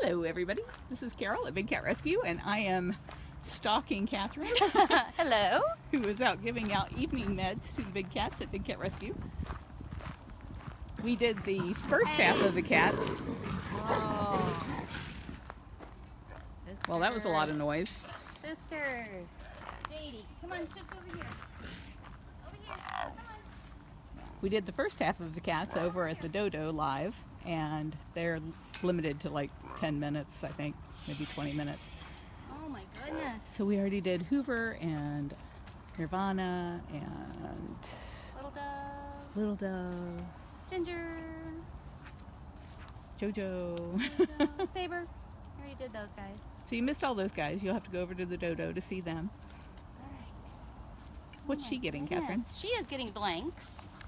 Hello everybody, this is Carol at Big Cat Rescue, and I am stalking Kathryn. Hello. Who is out giving out evening meds to the big cats at Big Cat Rescue. We did the first half of the cats. Oh. Well, that was a lot of noise. Sisters. JD, come on, shift over here. Over here, come on. We did the first half of the cats over at the Dodo live, and they're limited to like 10 minutes, I think, maybe 20 minutes. Oh my goodness. So we already did Hoover and Nirvana and Little Dove. Ginger. Jojo. Saber. I already did those guys. So you missed all those guys. You'll have to go over to the Dodo to see them. All right. What's she getting, Kathryn? She is getting blanks,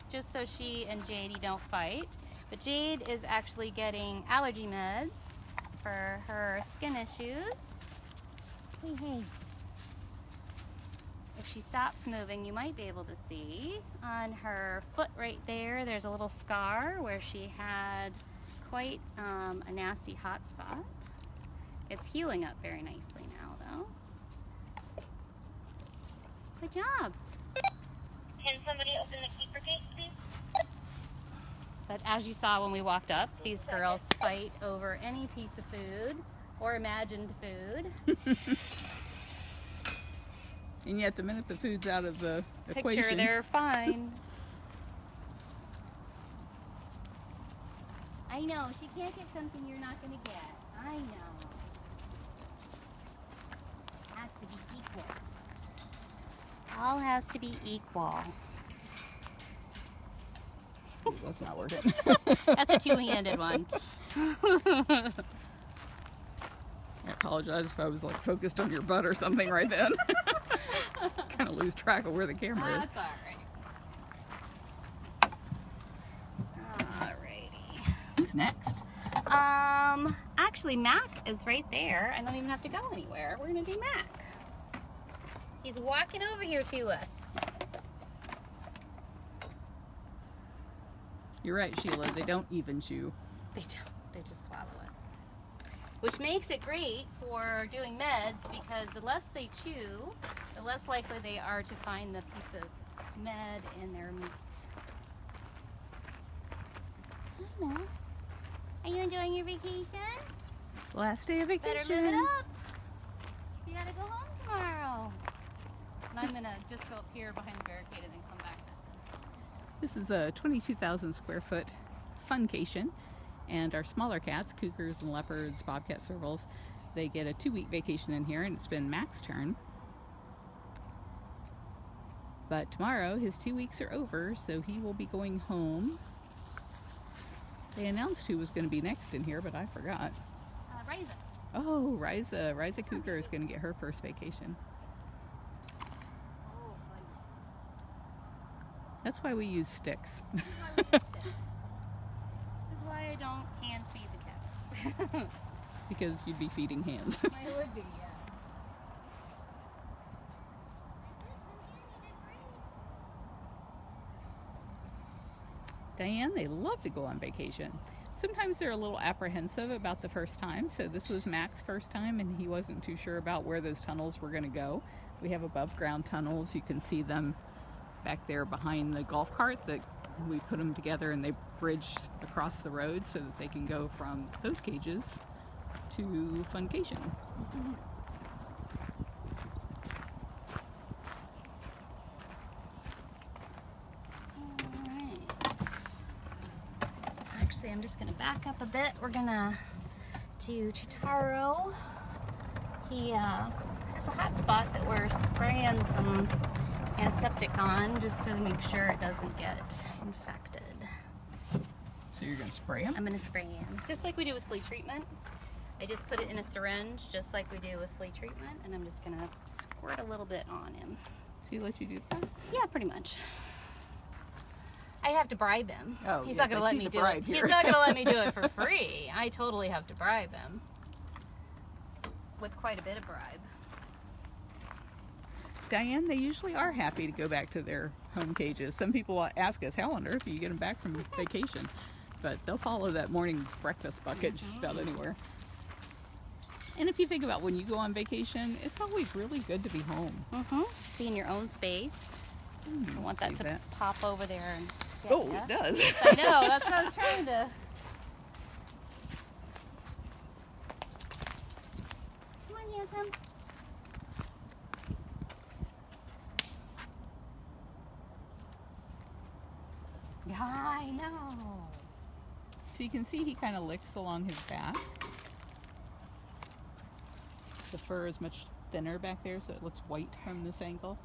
just so she and JD don't fight. But Jade is actually getting allergy meds for her skin issues. Hey. If she stops moving, you might be able to see on her foot right there, there's a little scar where she had quite a nasty hot spot. It's healing up very nicely now, though. Good job. Can somebody open the keeper gate, please? But as you saw when we walked up, these girls fight over any piece of food or imagined food. And yet the minute the food's out of the equation, They're fine. I know, she can't get something you're not going to get. I know. Has to be equal. All has to be equal. that's not working. That's a two-handed one. I apologize if I was like focused on your butt or something right then. Kind of lose track of where the camera is. That's all right. Alrighty. Who's next? Actually, Mac is right there. I don't even have to go anywhere. We're gonna do Mac. He's walking over here to us. You're right, Sheila. They don't even chew. They don't. They just swallow it. Which makes it great for doing meds, because the less they chew, the less likely they are to find the piece of med in their meat. Hi, Mac. Are you enjoying your vacation? Last day of vacation. Better move it up. You gotta go home tomorrow. And I'm gonna just go up here behind the barricade and then come back. This is a 22,000 square foot funcation, and our smaller cats, cougars and leopards, bobcat servals, they get a 2-week vacation in here, and it's been Mac's turn. But tomorrow his 2 weeks are over, so he will be going home. They announced who was going to be next in here, but I forgot. Riza. Oh, Riza Cougar is going to get her first vacation. Oh, goodness. That's why we use sticks. This is why I don't hand feed the cats. Because you'd be feeding hands. I would be, yeah. Diane, they love to go on vacation. Sometimes they're a little apprehensive about the first time, so this was Mac's first time and he wasn't too sure about where those tunnels were going to go. We have above ground tunnels. You can see them back there behind the golf cart that we put them together, and they bridge across the road so that they can go from those cages to funcation. Actually, I'm just going to back up a bit. We're going to do Chitaro. He has a hot spot that we're spraying some antiseptic on just to make sure it doesn't get infected. So you're going to spray him? I'm going to spray him, just like we do with flea treatment. I just put it in a syringe, just like we do with flea treatment, and I'm just going to squirt a little bit on him. So he let you do that? Yeah, pretty much. I have to bribe him. Oh, he's yes, not going to let me do it. He's not going to let me do it for free. I totally have to bribe him. With quite a bit of bribe. Diane, they usually are happy to go back to their home cages. Some people ask us, how on earth do you get them back from vacation? But they'll follow that morning breakfast bucket just about anywhere. And if you think about when you go on vacation, it's always really good to be home. Be in your own space. I don't want that to pop over there and get Oh, ya. it does. I know, that's what I was trying to. Come on, handsome. Yeah, I know. So you can see he kind of licks along his back. The fur is much thinner back there, so it looks white from this angle.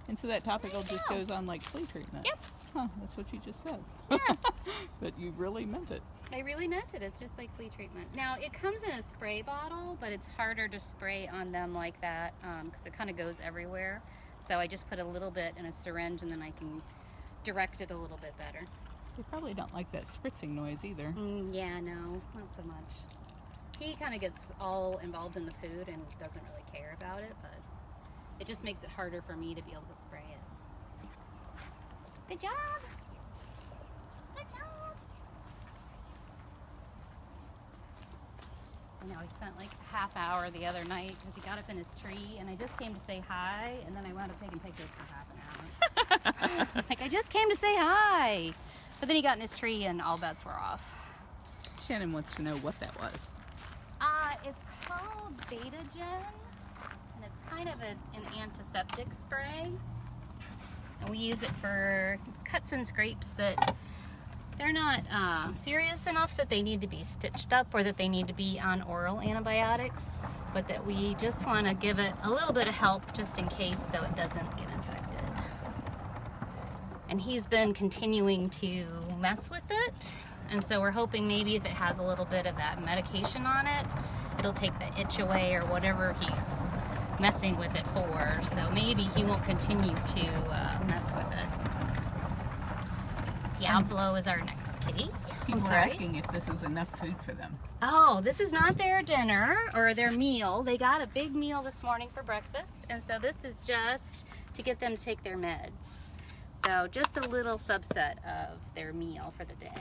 And so that topical just goes on like flea treatment. Yep. Huh, that's what you just said. Yeah. But you really meant it. I really meant it. It's just like flea treatment. Now, it comes in a spray bottle, but it's harder to spray on them like that because it kind of goes everywhere. So I just put a little bit in a syringe and then I can direct it a little bit better. They probably don't like that spritzing noise either. Yeah, no, not so much. He kind of gets all involved in the food and doesn't really care about it, but it just makes it harder for me to be able to spray it. Good job! Good job! I know, I spent like a half hour the other night because he got up in his tree and I just came to say hi and then I wound up taking pictures for half an hour. Like, I just came to say hi! But then he got in his tree and all bets were off. Shannon wants to know what that was. It's called Betagen, and it's kind of an antiseptic spray. And we use it for cuts and scrapes that they're not serious enough that they need to be stitched up or that they need to be on oral antibiotics, but that we just want to give it a little bit of help just in case so it doesn't get infected. And he's been continuing to mess with it. And so we're hoping maybe if it has a little bit of that medication on it, it'll take the itch away or whatever he's messing with it for. So maybe he won't continue to mess with it. Diablo is our next kitty. People are asking if this is enough food for them. Oh, this is not their dinner or their meal. They got a big meal this morning for breakfast. And so this is just to get them to take their meds. So just a little subset of their meal for the day.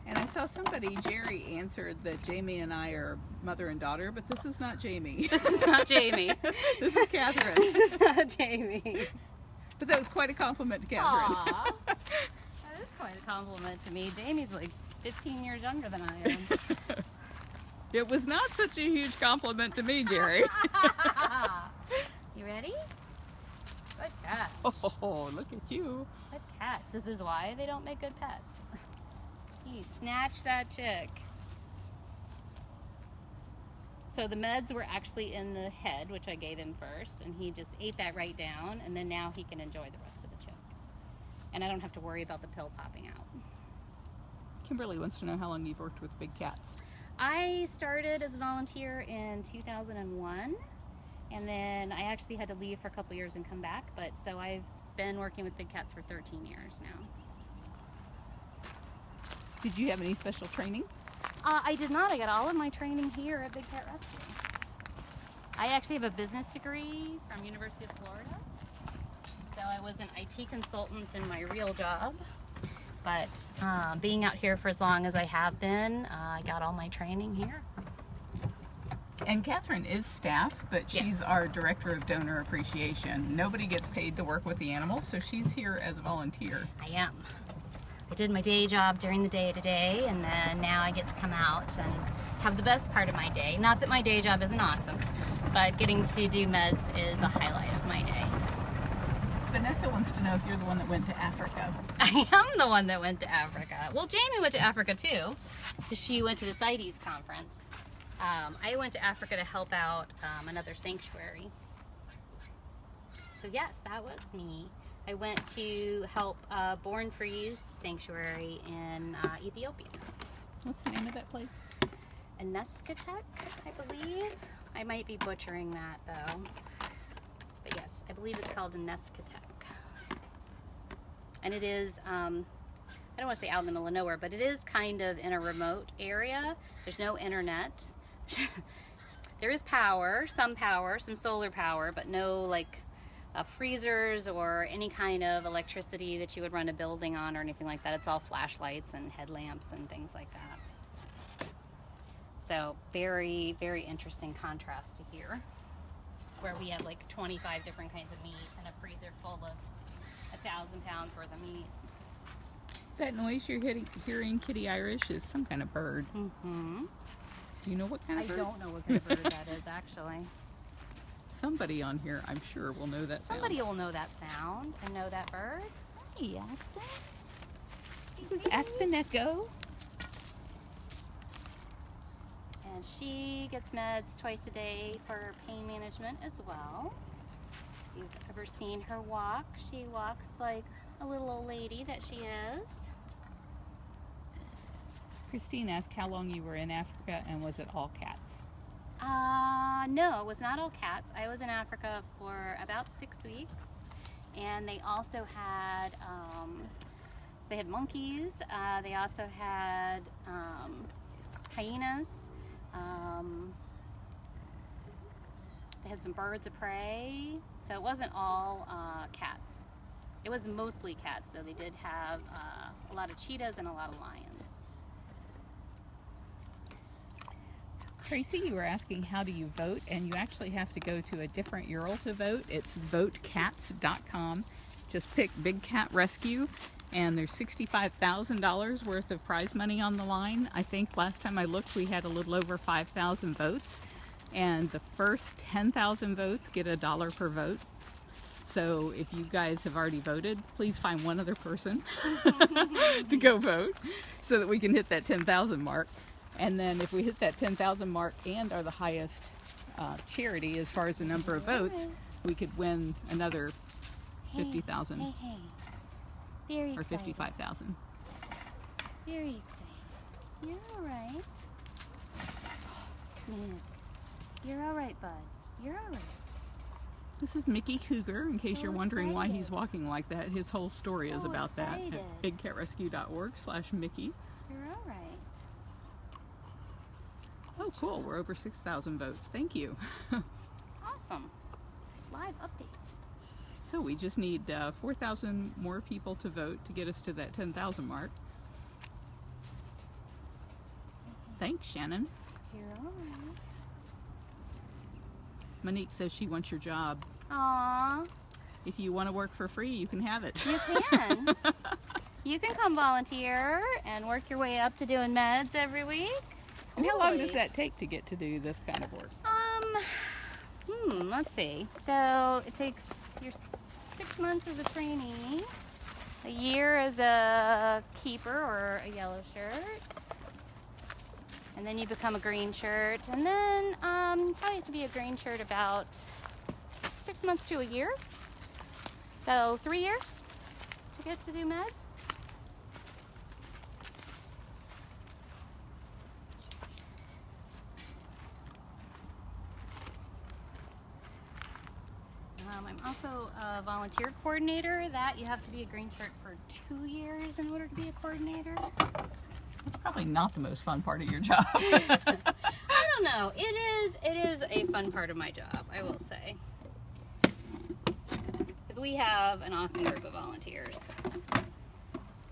And I saw somebody, Jerry, answered that Jamie and I are mother and daughter, but this is not Jamie. This is not Jamie. This is Kathryn. This is not Jamie. But that was quite a compliment to Kathryn. Aww. That is quite a compliment to me. Jamie's like 15 years younger than I am. It was not such a huge compliment to me, Jerry. You ready? Good catch. Oh, look at you. Good catch. This is why they don't make good pets. He snatched that chick. So the meds were actually in the head, which I gave him first, and he just ate that right down, and then now he can enjoy the rest of the chick. And I don't have to worry about the pill popping out. Kimberly wants to know how long you've worked with big cats. I started as a volunteer in 2001, and then I actually had to leave for a couple years and come back, but so I've been working with big cats for 13 years now. Did you have any special training? I did not. I got all of my training here at Big Cat Rescue. I actually have a business degree from University of Florida. So I was an IT consultant in my real job. But being out here for as long as I have been, I got all my training here. And Kathryn is staff, but she's Yes. our Director of Donor Appreciation. Nobody gets paid to work with the animals, so she's here as a volunteer. I am. I did my day job during the day today, and then now I get to come out and have the best part of my day. Not that my day job isn't awesome, but getting to do meds is a highlight of my day. Vanessa wants to know if you're the one that went to Africa. I am the one that went to Africa. Well, Jamie went to Africa too, because she went to the CITES conference. I went to Africa to help out another sanctuary. So yes, that was me. I went to help Born Free's sanctuary in Ethiopia. What's the name of that place? Eneskatek, I believe. I might be butchering that though. But yes, I believe it's called Eneskatek. And it is, I don't want to say out in the middle of nowhere, but it is kind of in a remote area. There's no internet. There is power, some solar power, but no like freezers or any kind of electricity that you would run a building on or anything like that. It's all flashlights and headlamps and things like that. So very, very interesting contrast to here, where we have like 25 different kinds of meat and a freezer full of 1,000 pounds worth of meat. That noise you're hearing, Kitty Irish, is some kind of bird. Mm-hmm. Do you know what kind of bird? I don't know what kind of bird that is, actually. Somebody on here, I'm sure, will know that Somebody sound. will know that sound and know that bird. Hey, Aspen. This is Aspen Echo. And she gets meds twice a day for pain management as well. If you've ever seen her walk, she walks like a little old lady that she is. Christine asked how long you were in Africa and was it all cats? No, it was not all cats. I was in Africa for about 6 weeks, and they also had, so they had monkeys. They also had hyenas. They had some birds of prey. So it wasn't all cats. It was mostly cats, though. They did have a lot of cheetahs and a lot of lions. Tracy, you were asking how do you vote, and you actually have to go to a different URL to vote. It's votecats.com. Just pick Big Cat Rescue, and there's $65,000 worth of prize money on the line. I think last time I looked we had a little over 5,000 votes, and the first 10,000 votes get $1 per vote. So if you guys have already voted, please find one other person to go vote so that we can hit that 10,000 mark. And then if we hit that 10,000 mark and are the highest charity as far as the number of votes, we could win another 50,000 Hey. Very or excited. 55,000. Very excited. You're all right. Man, you're all right, bud. You're all right. This is Mickey Cougar, in case So you're wondering why he's excited. walking like that. His whole story is So about that excited. at bigcatrescue.org/Mickey. You're all right. Oh, cool. We're over 6,000 votes. Thank you. Awesome. Live updates. So we just need 4,000 more people to vote to get us to that 10,000 mark. Thanks, Shannon. You're all right. Monique says she wants your job. Aw, If you want to work for free, you can have it. you can. You can come volunteer and work your way up to doing meds every week. And how long does Holy. that take to get to do this kind of work? Let's see. So it takes your 6 months as a trainee, a year as a keeper or a yellow shirt, and then you become a green shirt, and then probably have to be a green shirt about 6 months to a year. So 3 years to get to do meds. I'm also a volunteer coordinator. That you have to be a green shirt for 2 years in order to be a coordinator. It's probably not the most fun part of your job. I don't know. It is a fun part of my job, I will say. Because we have an awesome group of volunteers.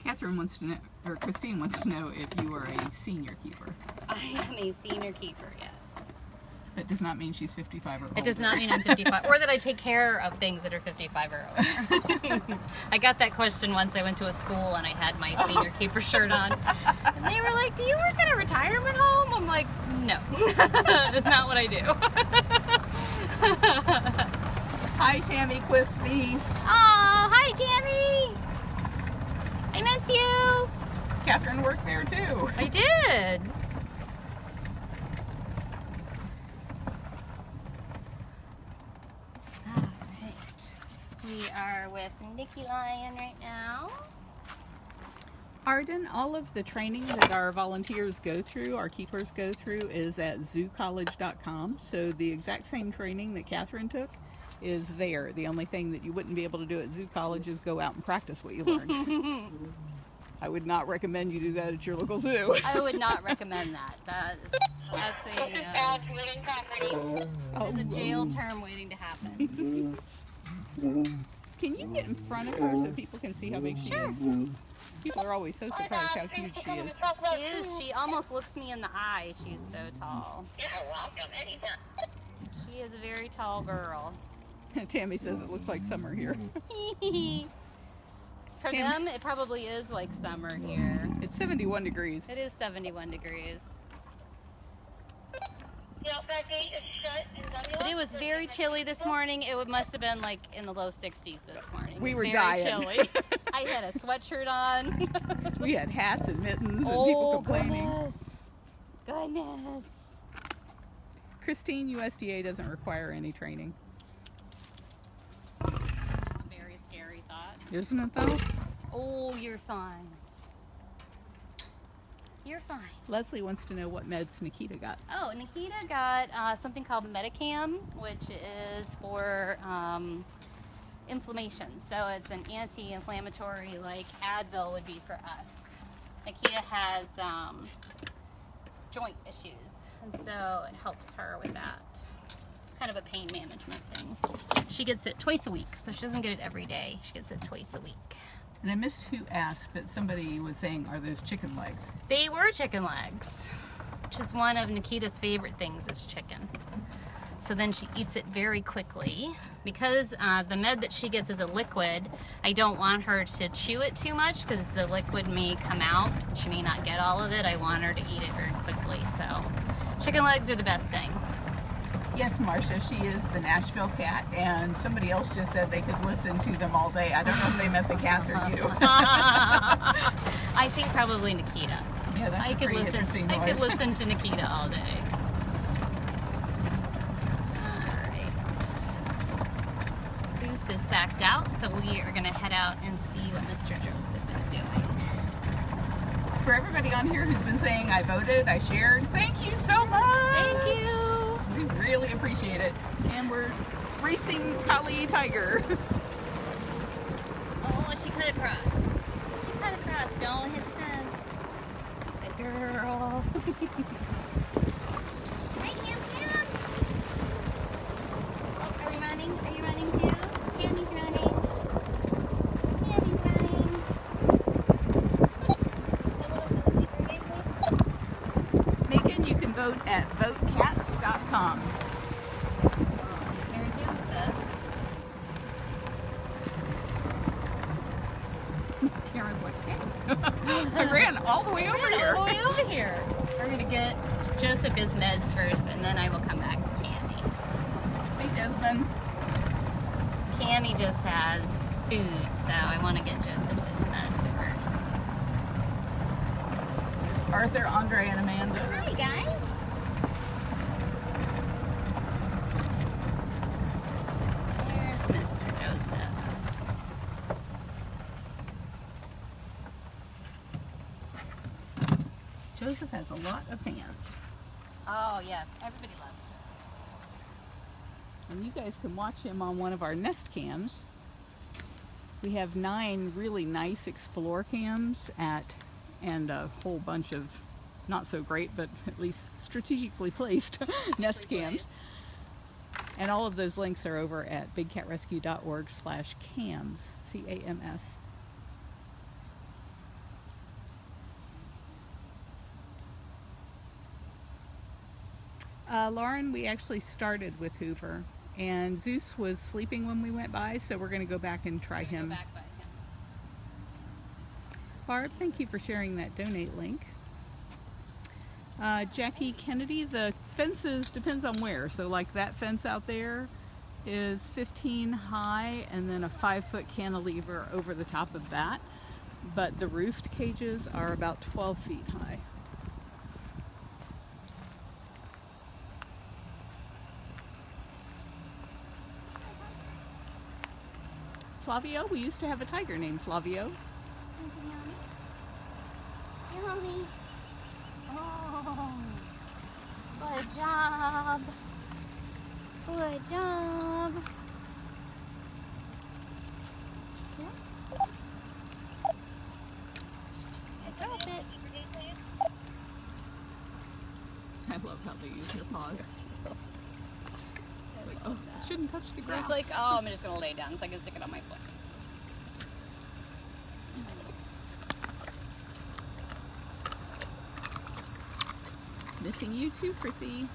Kathryn wants to know, or Christine wants to know if you are a senior keeper. I am a senior keeper, yes. That does not mean she's 55 or older. It does not mean I'm 55, or that I take care of things that are 55 or older. I got that question once. I went to a school and I had my senior keeper shirt on. And they were like, do you work at a retirement home? I'm like, no, that's not what I do. Hi, Tammy Quispies. Oh, hi, Tammy. I miss you. Kathryn worked there too. I did. We are with Nikki Lyon right now. Arden, all of the training that our volunteers go through, our keepers go through, is at zoocollege.com. So the exact same training that Kathryn took is there. The only thing that you wouldn't be able to do at Zoo College is go out and practice what you learned. I would not recommend you do that at your local zoo. I would not recommend that. That's a jail term waiting to happen. Can you get in front of her so people can see how big she is? People are always so surprised how huge she is. She is. She almost looks me in the eye. She's so tall. You're welcome anytime. She is a very tall girl. Tammy says it looks like summer here. For them, it probably is like summer here. It's 71 degrees. It is 71 degrees. The outside gate is shut and done. But it was very chilly this morning. It must have been like in the low 60s this morning. We It was were very dying. chilly. I had a sweatshirt on. We had hats and mittens and people complaining. Goodness. Christine, USDA doesn't require any training. Very scary thought. Isn't it though? Oh, you're fine. You're fine. Leslie wants to know what meds Nikita got. Oh, Nikita got something called Medicam, which is for inflammation. So it's an anti-inflammatory like Advil would be for us. Nikita has joint issues, and so it helps her with that. It's kind of a pain management thing. She gets it twice a week, so she doesn't get it every day. She gets it twice a week. And I missed who asked, but somebody was saying, are those chicken legs? They were chicken legs, which is one of Nikita's favorite things is chicken. So then she eats it very quickly. Because the med that she gets is a liquid, I don't want her to chew it too much because the liquid may come out. She may not get all of it. I want her to eat it very quickly. So chicken legs are the best thing. Yes, Marcia, she is the Nashville cat, and somebody else just said they could listen to them all day. I don't know if they meant the cats or you. I think probably Nikita. Yeah, that's I could listen. I could listen to Nikita all day. All right. Zeus is sacked out, so we are going to head out and see what Mr. Joseph is doing. For everybody on here who's been saying I voted, I shared, thank you so much. Thank you. We really appreciate it. And we're racing Kali Tiger. Oh, she cut across. She cut across. Don't hit the fence. Good girl. Hey, Cam. Oh, are we running? Are you running too? Cammy's running. Cammy's running. Megan, you can vote at votecats.com. There's Joseph. Karen's like, hey. I ran all the way over here. All the way over here. We're going to get Joseph his meds first, and then I will come back to Cammy. Hey, Desmond. Cammy just has food, so I want to get Joseph his meds first. Arthur, Andre, and Amanda. Hi, guys. There's Mr. Joseph. Joseph has a lot of fans. Oh, yes. Everybody loves Joseph. And you guys can watch him on one of our Nest cams. We have 9 really nice Explore cams and a whole bunch of not so great, but at least strategically placed Nest cams. And all of those links are over at bigcatrescue.org/cams, C-A-M-S. Lauren, we actually started with Hoover, and Zeus was sleeping when we went by, so we're going to go back and try him. Go back by him. Barb, thank you for sharing that donate link. Jackie Kennedy, the fences depends on where. So like that fence out there is 15 high and then a 5-foot cantilever over the top of that. But the roofed cages are about 12 feet high. Flavio, we used to have a tiger named Flavio. Yummy. Oh, good job. Good job. Yeah. I dropped it. I love how they use their paws. Like, oh, shouldn't touch the grass. It's like, oh, I'm just going to lay down so I can stick it on my foot. Missing you too, Chrissy.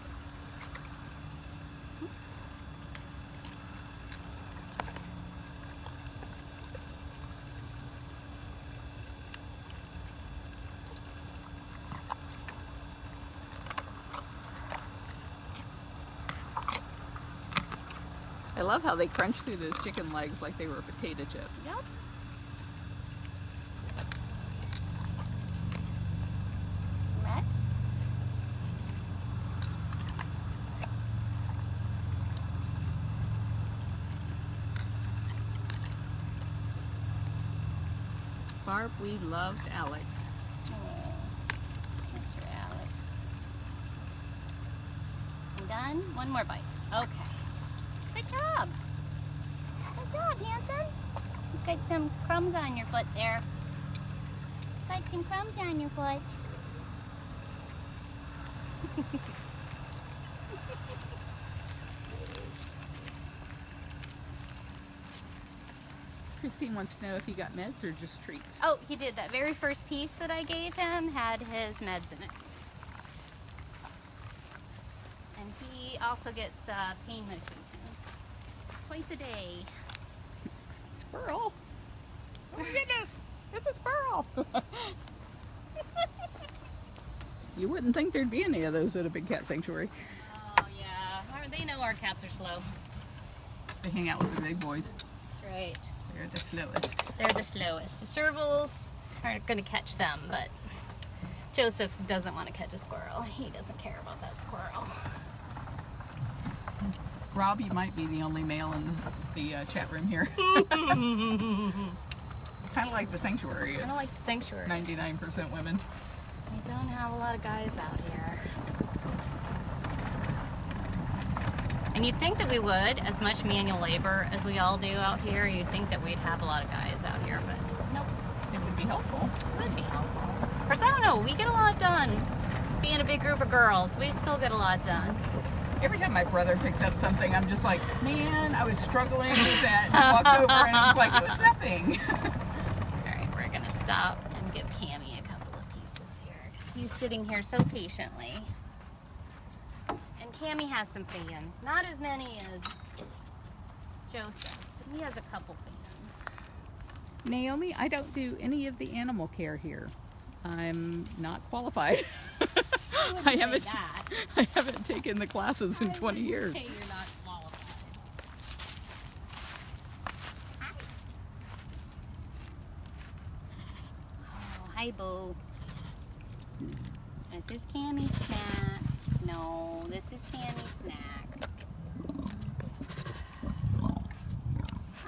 I love how they crunch through those chicken legs like they were potato chips. Yep. Red? Barb, we loved Alex. Oh, Mr. Alex. I'm done? One more bite. Okay. Good job. Good job, Hanson. You've got some crumbs on your foot there. Got some crumbs on your foot. Christine wants to know if he got meds or just treats. Oh, he did. That very first piece that I gave him had his meds in it. And he also gets pain medication twice a day. Squirrel! Oh my goodness! It's a squirrel! You wouldn't think there'd be any of those at a big cat sanctuary. Oh, yeah. They know our cats are slow. They hang out with the big boys. That's right. They're the slowest. They're the slowest. The servals aren't going to catch them, but Joseph doesn't want to catch a squirrel. He doesn't care about that squirrel. Rob, you might be the only male in the chat room here. Kind of like the sanctuary. Kind of like the sanctuary. 99% women. We don't have a lot of guys out here. And you'd think that we would, as much manual labor as we all do out here, you'd think that we'd have a lot of guys out here, but nope. It would be helpful. It would be helpful. Of course, I don't know, we get a lot done. Being a big group of girls, we still get a lot done. Every time my brother picks up something, I'm just like, man, I was struggling with that. And he walks over and it's like, it was nothing. All right, we're gonna stop and give Cammie a couple of pieces here, because he's sitting here so patiently. And Cammie has some fans, not as many as Joseph, but he has a couple fans. Naomi, I don't do any of the animal care here. I'm not qualified. I haven't taken the classes in 20 years. Hey, you're not qualified. Hi. Oh, hi, Boo. This is Cammie's snack. No, this is Cammie's snack.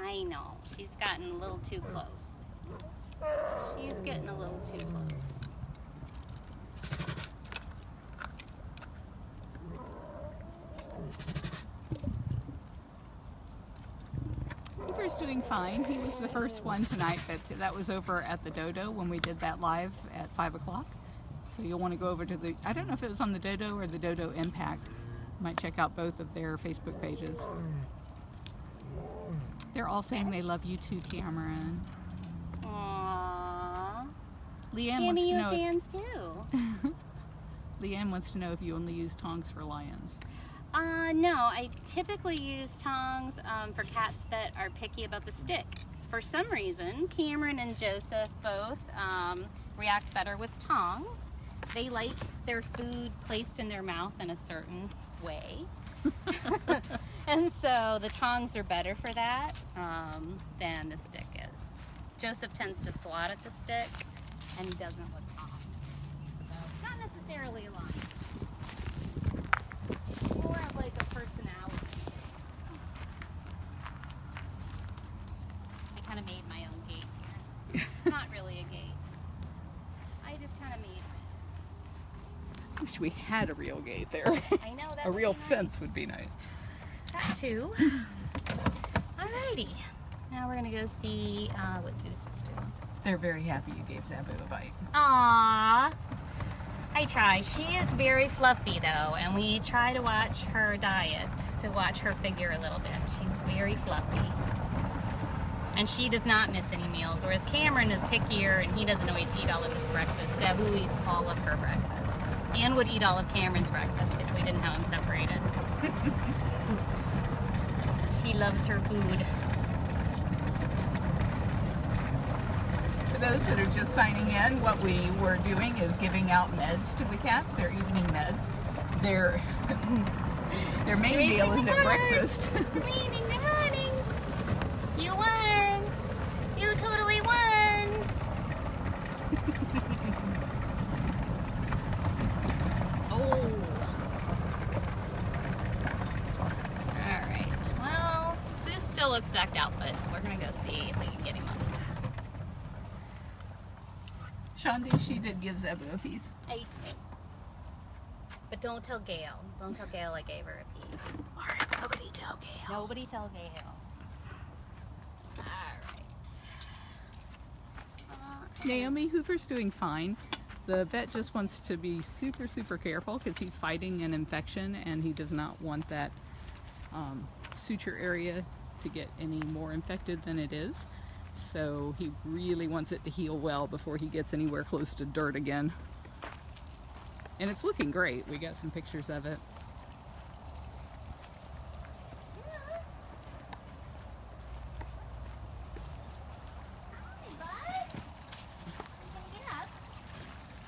I know, she's gotten a little too close. She's getting a little too close. Cooper's doing fine. He was the first one tonight, but that was over at the Dodo when we did that live at 5 o'clock. So you'll want to go over to the, I don't know if it was on the Dodo or the Dodo Impact. You might check out both of their Facebook pages. They're all saying they love you too, Cameron. Aww. Leanne Cammie, you wants to have know. fans too. Leanne wants to know if you only use tongs for lions. No, I typically use tongs for cats that are picky about the stick. For some reason, Cameron and Joseph both react better with tongs. They like their food placed in their mouth in a certain way. And so the tongs are better for that than the stick is. Joseph tends to swat at the stick, and he doesn't with tongs. So it's not necessarily a line. More of like a personality. I kind of made my own gate here. It's not really a gate. I just kind of made it. Wish we had a real gate there. I know that A would real be nice. fence would be nice. That too. Alrighty. Now we're gonna go see what Zeus is doing. They're very happy you gave Zabu a bite. Aww. I try. She is very fluffy though, and we try to watch her diet, to watch her figure a little bit. She's very fluffy. And she does not miss any meals, whereas Cameron is pickier and he doesn't always eat all of his breakfast. Zabu eats all of her breakfast. And would eat all of Cameron's breakfast if we didn't have him separated. She loves her food. For those that are just signing in, what we were doing is giving out meds to the cats, their evening meds. Their main deal is at breakfast. They're running. You won. You totally won. Oh. Alright. Well, Zeus still looks zacked out, but we're gonna go see if we can get him up. Shandi, she did give Zebu a piece. Hey. But don't tell Gail. Don't tell Gail I gave her a piece. Alright, nobody tell Gail. Nobody tell Gail. Alright. Naomi Hoover's doing fine. The vet just wants to be super, super careful because he's fighting an infection and he does not want that suture area to get any more infected than it is. So he really wants it to heal well before he gets anywhere close to dirt again. And it's looking great. We got some pictures of it.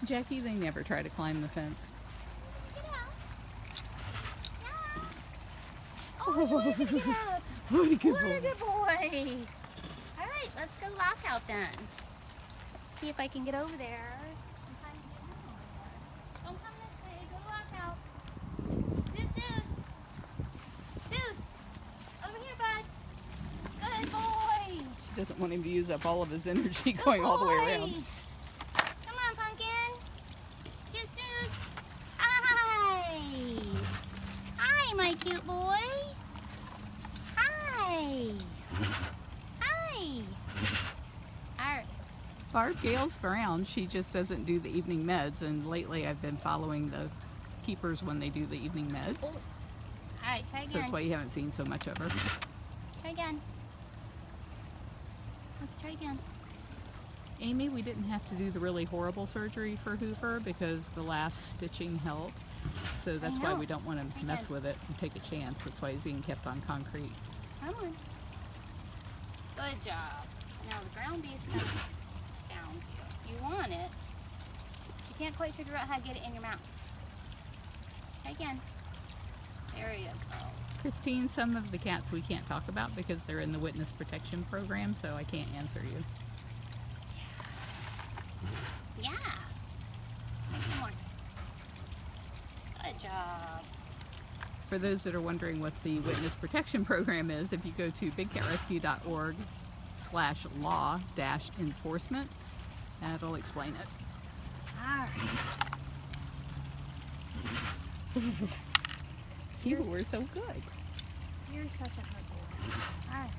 Jackie, they never try to climb the fence. Oh, what a good boy. What a good What boy. a good boy. All right, let's go lock out then. See if I can get over there. Don't come this way. Go lock out. Zeus. Zeus. Over here, bud. Good boy. She doesn't want him to use up all of his energy going all the way around. Come on, Pumpkin. Zeus. Hi. Hi, my cute boy. Hi. Hi. All right. Barb Gale's brown. She just doesn't do the evening meds, and lately I've been following the keepers when they do the evening meds. All right, try So again. that's why you haven't seen so much of her. Try again. Let's try again. Amy, we didn't have to do the really horrible surgery for Hoover because the last stitching helped. So that's why know. we don't want to I mess did. with it and take a chance. That's why he's being kept on concrete. Come on. Good job. Now the ground beef kind of astounds you. You want it. But you can't quite figure out how to get it in your mouth. Try again. There you go. Christine, some of the cats we can't talk about because they're in the witness protection program, so I can't answer you. Yeah. One more. Good job. For those that are wondering what the witness protection program is, if you go to bigcatrescue.org/law-enforcement, that'll explain it. All right. You were so good. You're such a good boy. All right.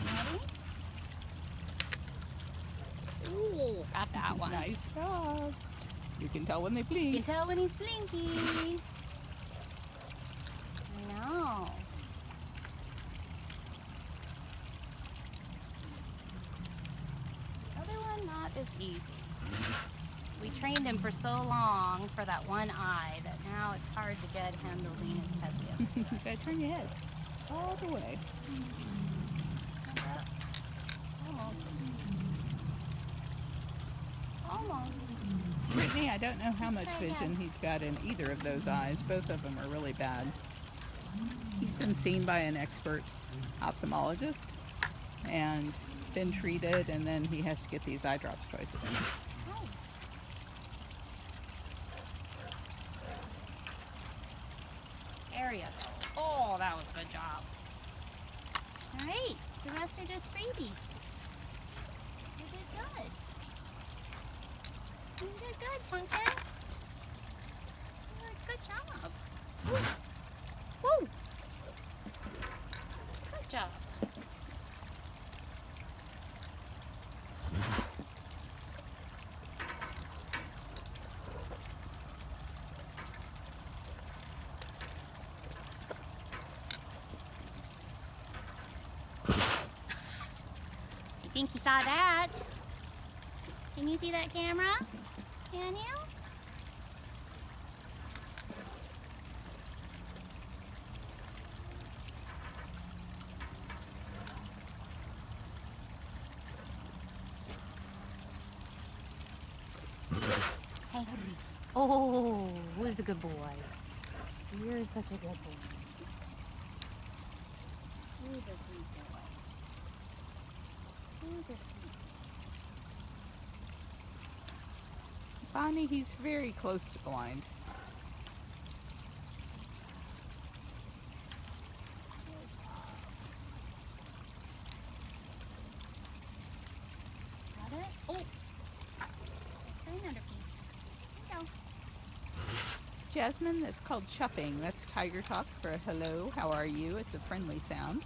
Ready? Ooh, got that one. Nice job. You can tell when they You blink. can tell when he's blinky. I know. The other one, not as easy. We trained him for so long for that one eye that now it's hard to get him to lean his head the other You way. gotta turn your head all the way. Almost. Almost. Brittany, I don't know how much vision he's got in either of those eyes. Both of them are really bad. He's been seen by an expert ophthalmologist and been treated, and then he has to get these eye drops twice a day. Oh. There you go. Oh, that was a good job. All right, the rest are just freebies. You did good. You did good, Pumpkin. You did a good job. Woo. Woo. Good job. I think you saw that. Can you see that camera? Can you? Hey. Oh, who's a good boy? You're such a good boy. Who's a sweet boy? Who's a sweet Bonnie, he's very close to blind. Got it? Oh! Try another piece. There you go. Jasmine, that's called chuffing. That's tiger talk for hello, how are you? It's a friendly sound.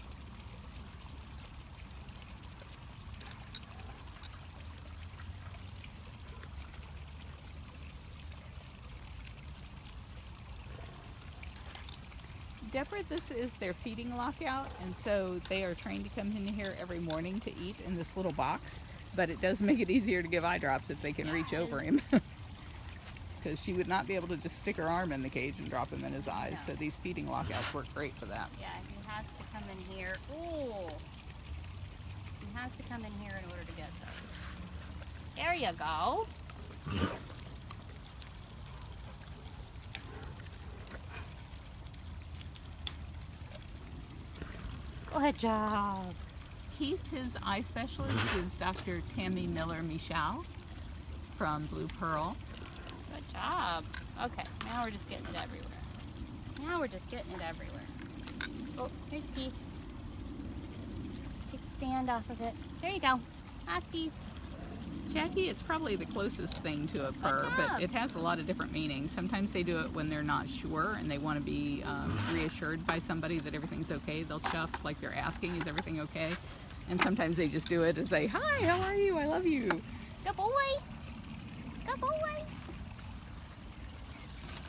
Deborah, this is their feeding lockout, and so they are trained to come in here every morning to eat in this little box, but it does make it easier to give eye drops if they can reach over him. Because she would not be able to just stick her arm in the cage and drop him in his eyes, so these feeding lockouts work great for that. Yeah, he has to come in here. Ooh! He has to come in here in order to get those. There you go. Good job. Keith, his eye specialist, is Dr. Tammy Miller-Michal from Blue Pearl. Good job. Okay, now we're just getting it everywhere. Now we're just getting it everywhere. Oh, here's a piece. Take the stand off of it. There you go. Last piece. Jackie, it's probably the closest thing to a purr, but it has a lot of different meanings. Sometimes they do it when they're not sure and they want to be reassured by somebody that everything's okay. They'll chuff like they're asking, is everything okay? And sometimes they just do it to say, hi, how are you? I love you. Good boy. Good boy.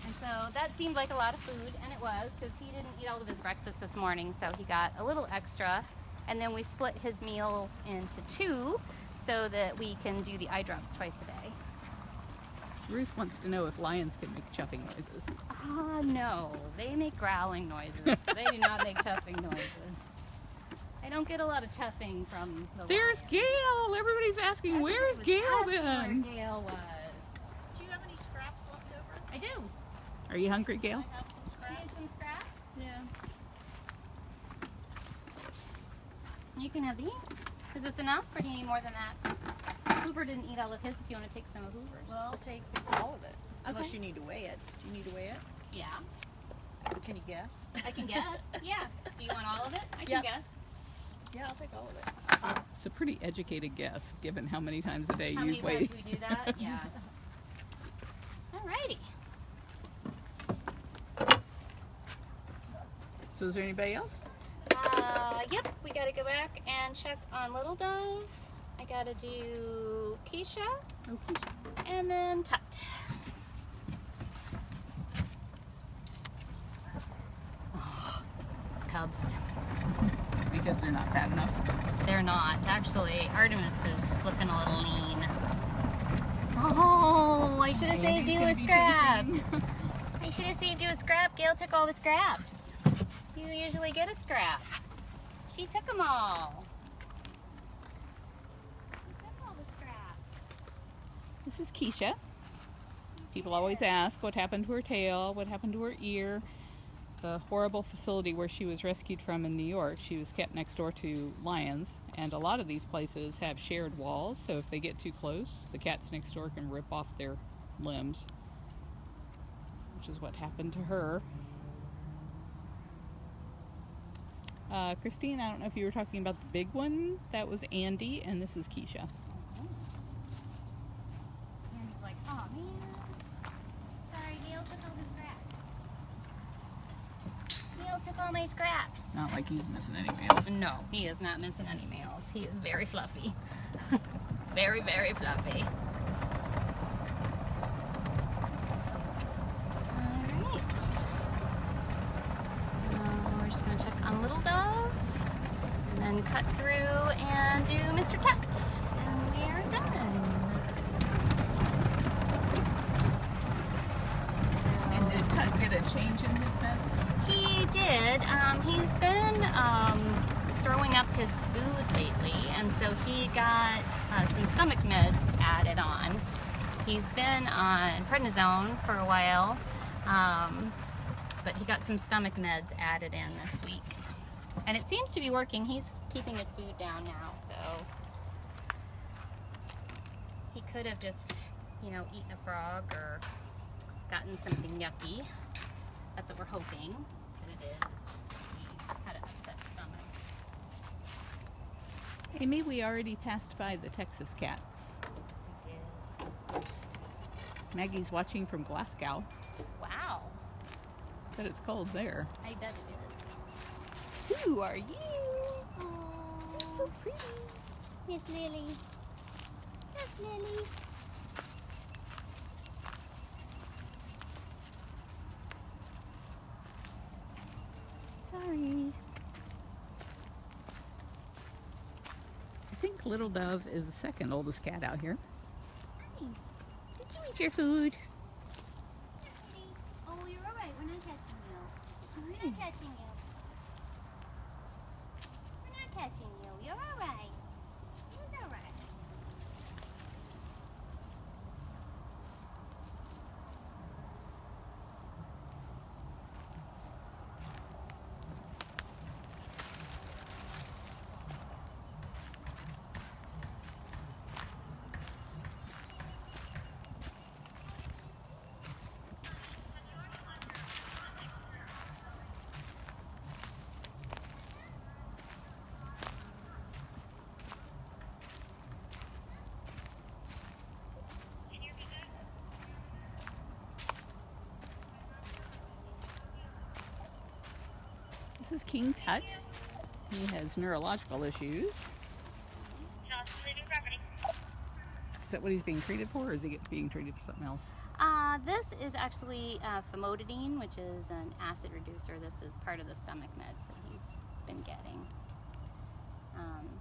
And so that seemed like a lot of food, and it was, because he didn't eat all of his breakfast this morning, so he got a little extra. And then we split his meals into two, so that we can do the eye drops twice a day. Ruth wants to know if lions can make chuffing noises. No, they make growling noises. They do not make chuffing noises. I don't get a lot of chuffing from the There's lions. Gail! Everybody's asking, where's Gail That's then? where Gail was. Do you have any scraps left over? I do. Are you hungry, Gail? I have some Need scraps. some scraps? Yeah. You can have these. Is this enough, or do you need more than that? Hoover didn't eat all of his. If you want to take some of Hoover's. Well, I'll take all of it. Unless Okay. you need to weigh it. Do you need to weigh it? Yeah, Can you guess? I can guess. Yeah. Do you want all of it? I can Yep. guess. Yeah, I'll take all of it. It's a pretty educated guess, given how many times a day How you many weigh. times we do that? Yeah. Alrighty. So is there anybody else? Yep, we gotta go back and check on Little Dove. I gotta do Keisha Oh, Keisha. and then Tut. Oh, Cubs. Because they're not fat enough. They're not. Actually, Artemis is looking a little lean. Oh, I should have saved Andy's you gonna a be scrap. shaking. I should have saved you a scrap. Gail took all the scraps. You usually get a scrap. She took them all. She took all the scraps. This is Keisha. People always ask what happened to her tail, what happened to her ear. The horrible facility where she was rescued from in New York, she was kept next door to lions, and a lot of these places have shared walls, so if they get too close, the cats next door can rip off their limbs, which is what happened to her. Christine, I don't know if you were talking about the big one. That was Andy, and this is Keisha. And he's like, oh man. Sorry, Gail took all the scraps. Gail took all my scraps. Not like he's missing any nails. No, he is not missing any nails. He is very fluffy. Very, very fluffy. Alright. So we're just going to check on Little Dove. And then cut through and do Mr. Tut. And we are done. And did Tut get a change in his meds? He did. He's been throwing up his food lately, and so he got some stomach meds added on. He's been on prednisone for a while, but he got some stomach meds added in this week. And it seems to be working. He's keeping his food down now, so he could have just, you know, eaten a frog or gotten something yucky. That's what we're hoping that it is. It's just he had an upset stomach. Amy, we already passed by the Texas cats. We did. Maggie's watching from Glasgow. Wow. But it's cold there. I bet it is. Who are you? Oh, You're so pretty. Miss Lily. Yes, Lily. Sorry. I think Little Dove is the second oldest cat out here. Hi. Did you eat your food? Yes, Kitty. Oh, you're all right. We're not catching you. We're not catching you. We're not catching you. You're all right. He's all right. This is King Tut. He has neurological issues. Just leaving property. Is that what he's being treated for, or is he being treated for something else? This is actually famotidine, which is an acid reducer. This is part of the stomach meds that he's been getting.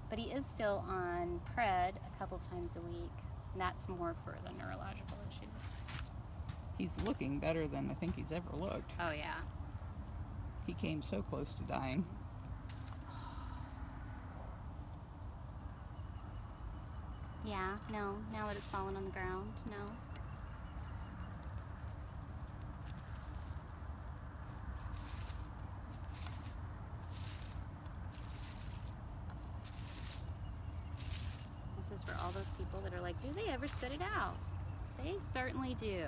But he is still on pred a couple times a week, and that's more for the neurological issues. He's looking better than I think he's ever looked. Oh yeah. He came so close to dying. Yeah, no, now that it's fallen on the ground, no. This is for all those people that are like, do they ever spit it out? They certainly do.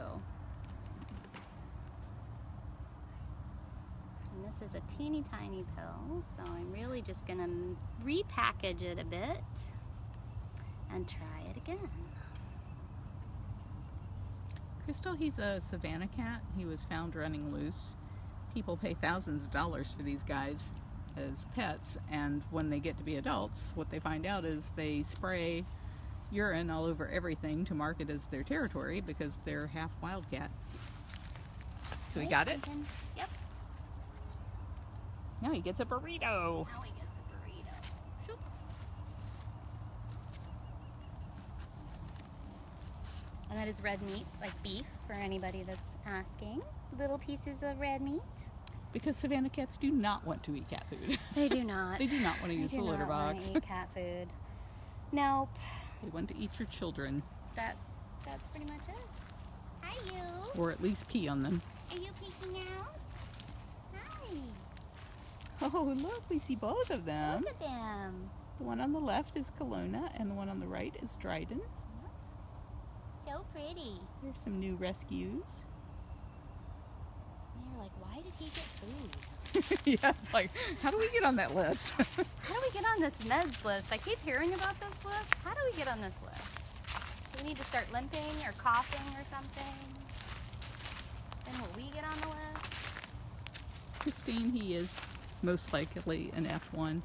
And this is a teeny tiny pill, so I'm really just gonna repackage it a bit and try it again. Crystal, he's a Savannah cat. He was found running loose. People pay thousands of dollars for these guys as pets, and when they get to be adults, what they find out is they spray urine all over everything to mark it as their territory because they're half wildcat. So he got it? Yep. Now he gets a burrito. Now he gets a burrito. Shoop. And that is red meat, like beef, for anybody that's asking. Little pieces of red meat. Because Savannah cats do not want to eat cat food. They do not. They do not want to use the litter box. They do not want to eat cat food. Nope. They want to eat your children. That's pretty much it. Hi, you. Or at least pee on them. Are you peeking out? Hi. Oh, look, we see both of them. Look at them. The one on the left is Kelowna, and the one on the right is Dryden. So pretty. Here's some new rescues. And you're like, why did he get food? Yeah, it's like, how do we get on that list? How do we get on this meds list? I keep hearing about this list. How do we get on this list? Do we need to start limping or coughing or something? Then will we get on the list? Christine, he is most likely an F1,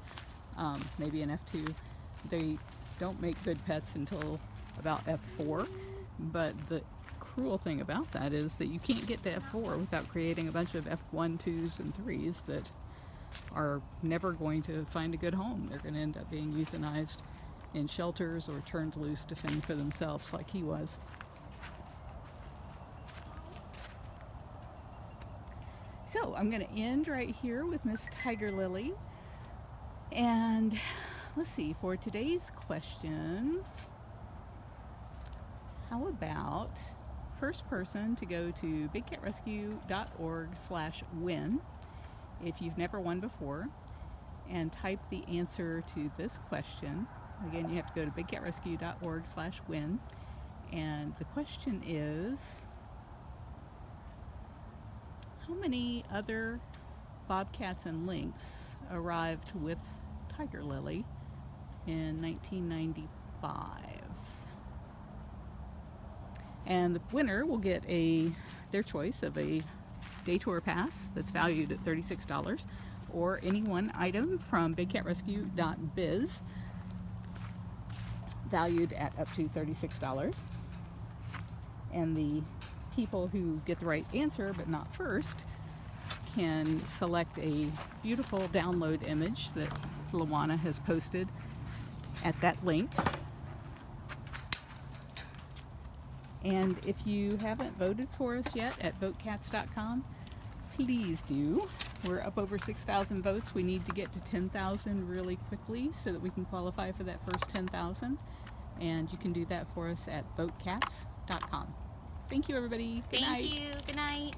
maybe an F2. They don't make good pets until about F4, but the cruel thing about that is that you can't get to F4 without creating a bunch of F1, 2s, and 3s that are never going to find a good home. They're going to end up being euthanized in shelters or turned loose to fend for themselves like he was. So I'm going to end right here with Miss Tiger Lily. And let's see, for today's question, how about first person to go to bigcatrescue.org/win if you've never won before and type the answer to this question. Again, you have to go to bigcatrescue.org/win, and the question is, how many other bobcats and lynx arrived with Tiger Lily in 1995? And the winner will get their choice of a day tour pass that's valued at $36, or any one item from bigcatrescue.biz valued at up to $36. And the people who get the right answer but not first can select a beautiful download image that Luana has posted at that link. And if you haven't voted for us yet at votecats.com, please do. We're up over 6,000 votes. We need to get to 10,000 really quickly so that we can qualify for that first 10,000. And you can do that for us at votecats.com. Thank you, everybody. Good night. Thank you. Good night.